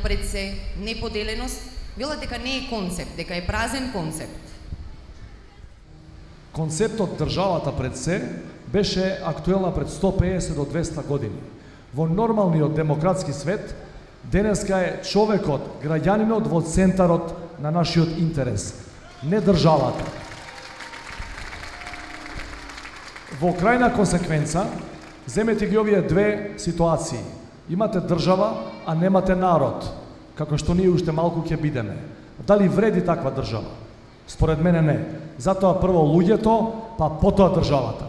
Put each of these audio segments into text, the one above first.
пред се, неподеленост, вела дека не е концепт, дека е празен концепт. Концептот државата пред се беше актуелна пред 150 до 200 години. Во нормалниот демократски свет, денеска е човекот, граѓанинот во центарот на нашиот интерес, не државата. Во крајна консеквенца, земете ги овие две ситуации. Имате држава, а немате народ, како што ние уште малку ќе бидеме. Дали вреди таква држава? Според мене не. Затоа прво луѓето, па потоа државата.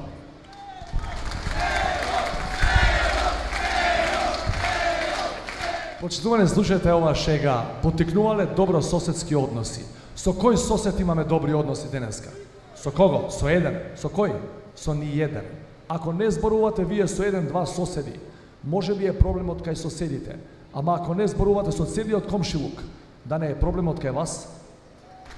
Почитувани, слушајте ова шега. Потикнувале добро соседски односи. Со кој сосед имаме добри односи денеска? Со кого? Со еден. Со кој? Со ни еден. Ако не зборувате вие со еден-два соседи, може би е проблемот кај соседите. Ама ако не зборувате со целиот комшилук, да не е проблемот кај вас?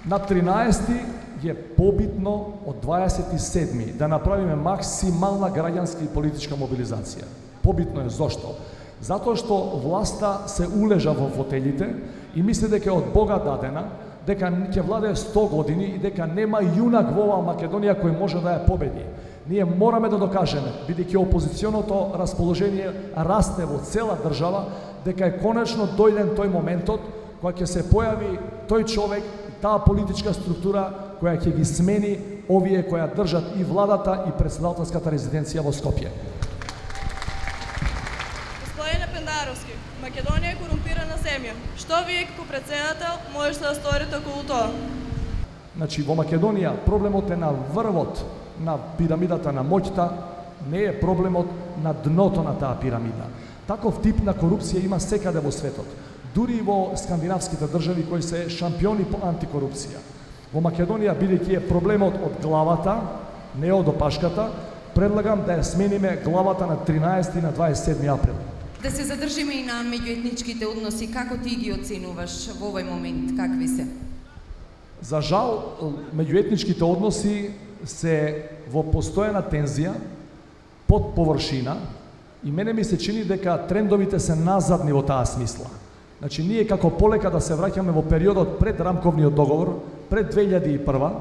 На 13 е побитно од 27 да направиме максимална граѓанска и политичка мобилизација. Побитно е зошто? Затоа што власта се улежа во фотелите и мисли дека е од Бога дадена, дека ќе владее 100 години и дека нема јунак во оваа Македонија кој може да ја победи. Ние мораме да докажеме, бидејќи опозиционото расположение расте во цела држава, дека е конечно дојден тој моментот кога ќе се појави тој човек и таа политичка структура која ќе ги смени овие која држат и владата и претседателската резиденција во Скопје. Господине Пендаровски, Македонија е корумпирана земја. Што вие како претседател можете да сторите околу тоа? Значи, во Македонија проблемот е на врвот на пирамидата на моќта, не е проблемот на дното на таа пирамида. Таков тип на корупција има секаде во светот, дури и во скандинавските држави кои се шампиони по антикорупција. Во Македонија, бидејќи е проблемот од главата, не од опашката, предлагам да ја смениме главата на 13 и на 27 април. Да се задржиме и на меѓуетничките односи, како ти ги оценуваш во овој момент, какви се? За жал, меѓуетничките односи се во постојана тензија, под површина, и мене ми се чини дека трендовите се назадни во таа смисла. Значи, ние како полека да се враќаме во периодот пред рамковниот договор, пред 2001,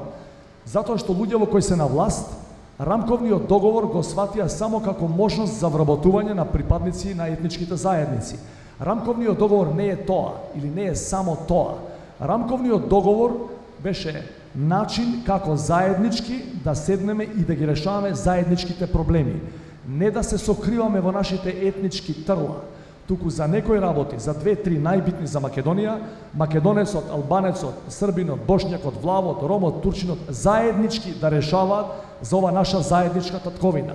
затоа што луѓето кои се на власт, рамковниот договор го сватија само како можност за вработување на припадници на етничките заедници. Рамковниот договор не е тоа, или не е само тоа. Рамковниот договор беше начин како заеднички да седнеме и да ги решаваме заедничките проблеми. Не да се сокриваме во нашите етнички трла, туку за некои работи, за 2-3 најбитни за Македонија, македонецот, албанецот, србинот, бошњакот, влавот, ромот, турчинот, заеднички да решаваат за ова наша заедничка татковина.